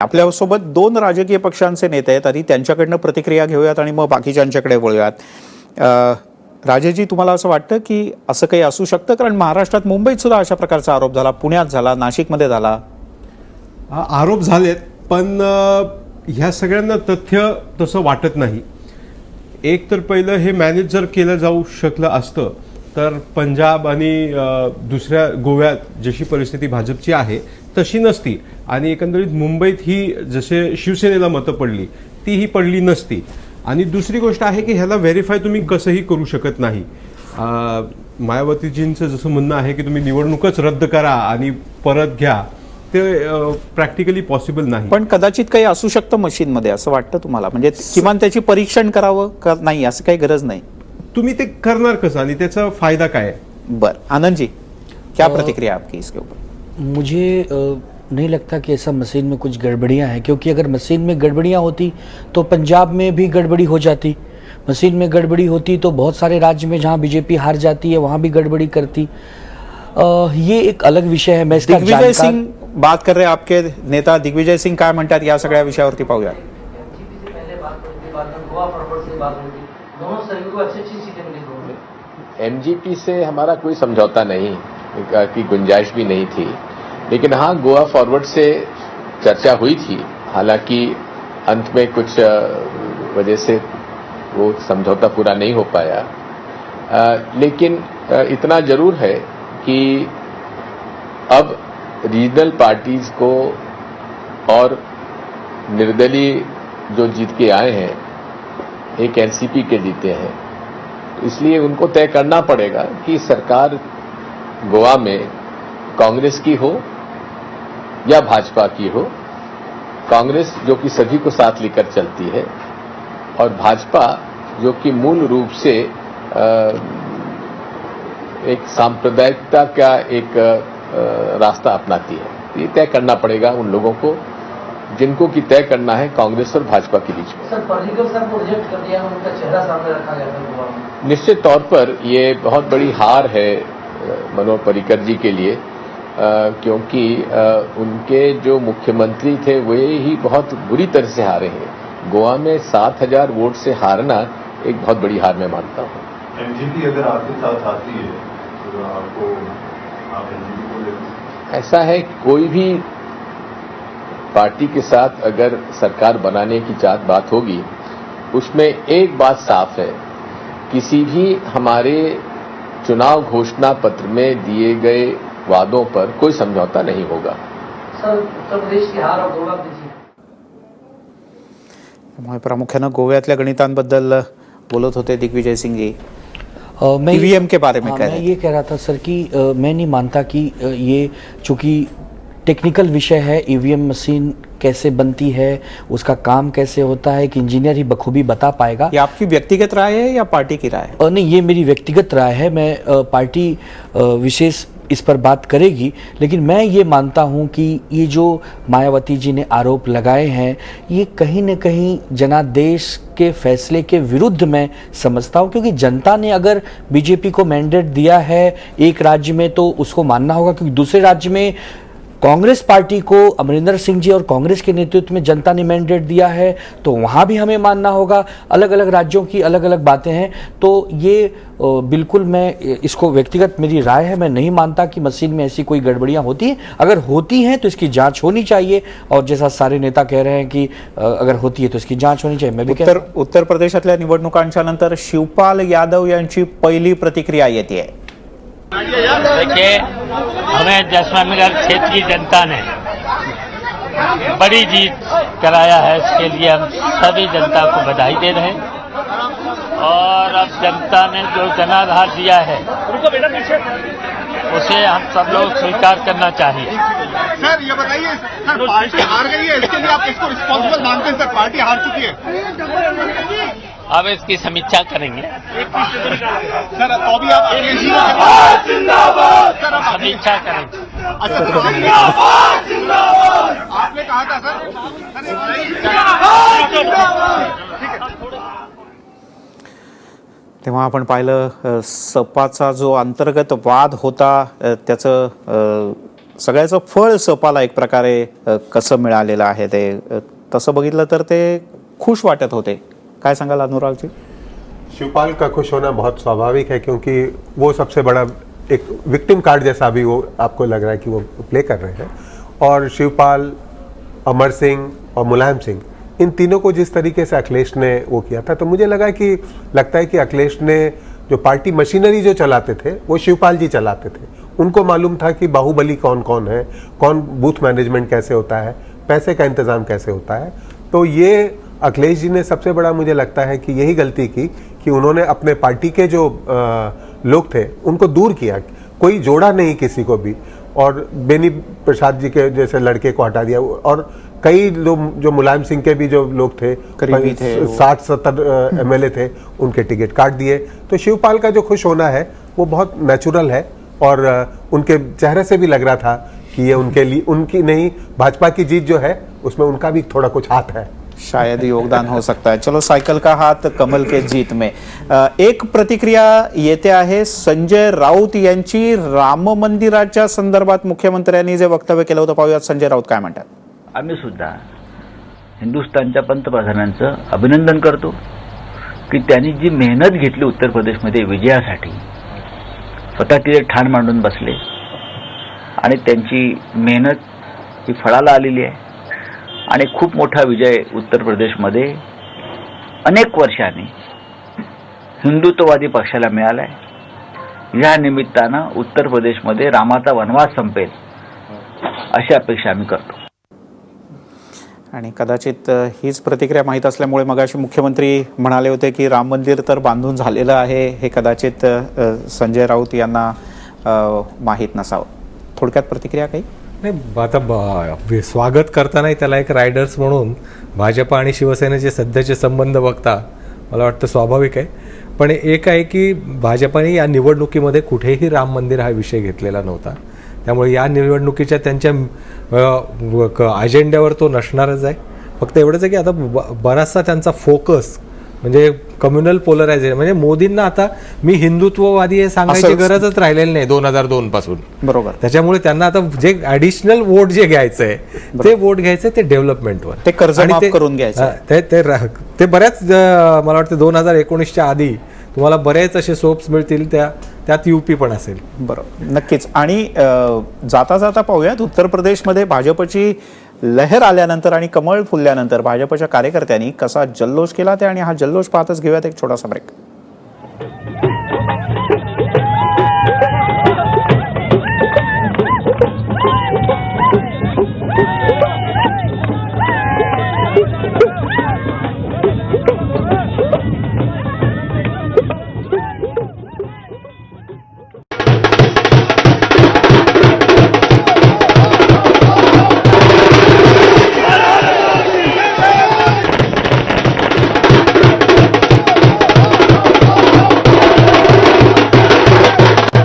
आपल्यासोबत दोन राजकीय पक्षांचे नेते आहेत. आधी त्यांच्याकडनं प्रतिक्रिया घेऊयात आणि मग बाकीच्यांच्याकडे वळूयात. राजेजी, तुम्हाला असं वाटतं की असं काही असू शकतं? कारण महाराष्ट्रात मुंबईत सुद्धा अशा प्रकारचा आरोप झाला, पुण्यात झाला, नाशिकमध्ये झाला. आरोप झालेत, पण ह्या सगळ्यांना तथ्य तसं वाटत नाही. एक तर पहिलं, हे मॅनेज जर केलं जाऊ शकलं असतं तर पंजाब आणि दुसऱ्या गोव्यात जशी परिस्थिती भाजपची आहे तशी नसती, आणि एकंदरीत मुंबईत ही जसे शिवसेनेला मतं पडली ती ही पडली नसती. आणि दुसरी गोष्ट आहे की ह्याला व्हेरीफाय तुम्ही कसंही करू शकत नाही. मायावतीजींचं जसं म्हणणं आहे की तुम्ही निवडणूकच रद्द करा आणि परत घ्या, ते प्रॅक्टिकली पॉसिबल नाही. पण कदाचित काही असू शकतं मशीनमध्ये, असं वाटतं तुम्हाला? म्हणजे किमान त्याची परीक्षण करावं का नाही, असं काही गरज नाही? तुम्ही ते करणार कसं आणि त्याचा फायदा काय? बरं, आनंद जी, क्या प्रतिक्रिया आपकी इसके ऊपर? मुझे नहीं लगता कि ऐसा मशीन में कुछ गड़बड़ियां हैं, क्योंकि अगर मशीन में गड़बड़ियां होती तो पंजाब में भी गड़बड़ी हो जाती, मशीन में गड़बड़ी होती तो बहुत सारे राज्य में जहां बीजेपी हार जाती है वहां भी गड़बड़ी करती. ये एक अलग विषय है. मैं इसका दिग्विजय सिंह बात कर रहे हैं, आपके नेता दिग्विजय सिंह काय म्हणतात या सगळ्या विषयावरती पाहूया. एमजीपी से हमारा कोई समझौता नहीं की गुंजाइश भी नहीं थी, लेकिन हाँ, गोवा फॉरवर्ड से चर्चा हुई थी. हालांकि अंत में कुछ वजह से वो समझौता पूरा नहीं हो पाया. लेकिन इतना जरूर है कि अब रीजनल पार्टीज को और निर्दलीय जो जीत के आए हैं, एक एनसीपी के जीते हैं, इसलिए उनको तय करना पड़ेगा कि सरकार गोवा में कांग्रेस की हो या भाजपा की हो. कांग्रेस जो कि सभी को साथ लेकर चलती है, और भाजपा जो कि मूल रूप से एक सांप्रदायिकता का एक रास्ता अपनाती है. ये तय करना पड़ेगा उन लोगों को जिनको की तय करना है कांग्रेस और भाजपा के बीच में. सर, पर्रिकर सर को रिजेक्ट कर दिया, उनका चेहरा सामने रखा गया था गोवा में. निश्चित तौर पर ये बहुत बड़ी हार है मनोहर पर्रिकर जी के लिए, क्योंकि उनके जो मुख्यमंत्री थे वे ही बहुत बुरी तरह से हारे हैं. गोवा में 7,000 वोट से हारना एक बहुत बड़ी हार मैं मानता हूँ. एनजीपी अगर आपके साथ आती है तो आपको, आप एनजीपी को लेते? ऐसा है, कोई भी पार्टी के साथ अगर सरकार बनाने की बात होगी, उसमें एक बात साफ है, किसी भी हमारे चुनाव घोषणा पत्र में दिए गए वादों पर कोई समझौता नहीं होगा. सर, उत्तर प्रदेश की हार और गोवा की जीत. प्रामुख्यानं गोव्यातल्या गणितांबद्दल बोलत होते दिग्विजय सिंह जी. मैं ईवीएम के बारे में मैं ये कह रहा था सर कि मैं नहीं मानता कि ये चूंकि टेक्निकल विषय है, ईवीएम मशीन कैसे बनती है, उसका काम कैसे होता है, कि इंजीनियर ही बखूबी बता पाएगा. ये आपकी व्यक्तिगत राय है या पार्टी की राय है? नहीं, ये मेरी व्यक्तिगत राय है. मैं पार्टी विशेष इस पर बात करेगी, लेकिन मैं ये मानता हूं कि ये जो मायावती जी ने आरोप लगाए हैं, ये कहीं न कहीं जनादेश के फैसले के विरुद्ध मैं समझता हूं. क्योंकि जनता ने अगर बीजेपी को मैंडेट दिया है एक राज्य में तो उसको मानना होगा, क्योंकि दूसरे राज्य में कांग्रेस पार्टी को अमरिंदर सिंह जी और कांग्रेस के नेतृत्व में जनता ने मैंडेट दिया है, तो वहां भी हमें मानना होगा. अलग अलग राज्यों की अलग अलग बातें हैं. तो ये बिल्कुल, मैं इसको व्यक्तिगत मेरी राय है, मैं नहीं मानता कि मशीन में ऐसी कोई गड़बड़ियां होती हैं. अगर होती हैं तो इसकी जांच होनी चाहिए, और जैसा सारे नेता कह रहे हैं कि अगर होती है तो इसकी जांच होनी चाहिए. मैं भी उत्तर प्रदेशातल्या निवडणुकांच्या नंतर शिवपाल यादव यांची पहिली प्रतिक्रिया येते. देखिए, हमें जैसलमेर क्षेत्र की जनता ने बड़ी जीत कराया है, इसके लिए हम सभी जनता को बधाई दे रहे हैं. और अब जनता ने जो जनाधार दिया है उसे हम सब लोग स्वीकार करना चाहिए. सर, ये बताइए, सर, पार्टी हार गई है, इसके लिए आप किसको रिस्पॉन्सिबल मानते हैं? सर, पार्टी हार चुकी है. अब इसकी समीक्षा करेंगे. सर, तो भी आप समीक्षा करेंगे. अच्छा, आपने कहा था सर, तेव्हा आपण पाहिलं सपाचा जो अंतर्गत वाद होता त्याचं सगळ्याचं फळ सपाला एक प्रकारे कसं मिळालेलं आहे ते तसं बघितलं तर ते खुश वाटत होते. काय सांगाल अनुरागजी? शिवपाल का खुश होना बहुत स्वाभाविक है क्योंकि वो सबसे बड़ा एक विक्टिम कार्ड जैसा भी वो आपको लग रहा है कि वो प्ले कर रहे हैं. और शिवपाल, अमर सिंह और मुलायम सिंह, इन तीनों को जिस तरीके से अखिलेश ने वो किया था, तो मुझे लगता है कि अखिलेश ने जो पार्टी मशीनरी जो चलाते थे वो शिवपाल जी चलाते थे. उनको मालूम था कि बाहुबली कौन कौन है, कौन बूथ मैनेजमेंट कैसे होता है, पैसे का इंतजाम कैसे होता है. तो ये अखिलेश जी ने सबसे बड़ा मुझे लगता है कि यही गलती की कि उन्होंने अपने पार्टी के जो लोग थे उनको दूर किया, कोई जोड़ा नहीं किसी को भी, और बेनी प्रसाद जी के जैसे लड़के को हटा दिया. और कई लोग जो मुलायम सिंह के भी जो लोग थे, करीबी थे, 60-70 एमएलए थे, उनके टिकट काट दिए. तो शिवपाल का जो खुश होना है वो बहुत नेचुरल है और उनके चेहरे से भी लग रहा था कि ये उनके लिए, उनकी नहीं, भाजपा की जीत जो है उसमें उनका भी थोड़ा कुछ हाथ है, शायद योगदान हो सकता है. चलो, सायकल का हात कमल के जीत में. एक प्रतिक्रिया येते आहे संजय राऊत यांची राम मंदिराच्या संदर्भात मुख्यमंत्र्यांनी जे वक्तव्य केलं होतं, पाहूयात संजय राऊत काय म्हणतात. आम्ही सुद्धा हिंदुस्थानच्या पंतप्रधानांचं अभिनंदन करतो की त्यांनी जी मेहनत घेतली उत्तर प्रदेशमध्ये विजयासाठी, स्वतः तिथे ठाण मांडून बसले आणि त्यांची मेहनत ही फळाला आलेली आहे आणि खूप मोठा विजय उत्तर प्रदेशमध्ये अनेक वर्षांनी हिंदुत्ववादी पक्षाला मिळाला आहे. या निमित्तानं उत्तर प्रदेशमध्ये रामाचा वनवास संपेल अशी अपेक्षा आम्ही करतो. आणि कदाचित हीच प्रतिक्रिया माहीत असल्यामुळे मगाशी मुख्यमंत्री म्हणाले होते की राम मंदिर तर बांधून झालेलं आहे, हे कदाचित संजय राऊत यांना माहीत नसावं. थोडक्यात प्रतिक्रिया काही नाही. आता स्वागत करतानाही त्याला एक रायडर्स म्हणून भाजपा आणि शिवसेनेचे सध्याचे संबंध बघता मला वाटतं स्वाभाविक आहे. पण एक आहे की भाजपाने या निवडणुकीमध्ये कुठेही राम मंदिर हा विषय घेतलेला नव्हता. त्यामुळे या निवडणुकीच्या त्यांच्या अजेंड्यावर तो नसणारच आहे. फक्त एवढंच आहे की आता बराचसा त्यांचा फोकस म्हणजे कम्युनल पोलरायझेशन, म्हणजे मोदींना आता मी हिंदुत्ववादी हे सांगायची गरजच राहिलेली नाही 2002 पासून. बरोबर. त्याच्यामुळे त्यांना आता जे ऍडिशनल वोट जे घ्यायचंय ते वोट घ्यायचंय ते डेव्हलपमेंटवर, ते कर्ज माफ करून घ्यायचं. ते बऱ्याच मला वाटतं 2019च्या आधी तुम्हाला बरेच असे सोप्स मिळतील, त्यात युपी पण असेल. बरोबर, नक्कीच. आणि जाता जाता पाहूयात उत्तर प्रदेशमध्ये भाजपची लहर आल्यानंतर आणि कमळ फुलल्यानंतर भाजपच्या कार्यकर्त्यांनी कसा जल्लोष केला ते, आणि हा जल्लोष पाहतच घेऊयात एक छोटासा ब्रेक.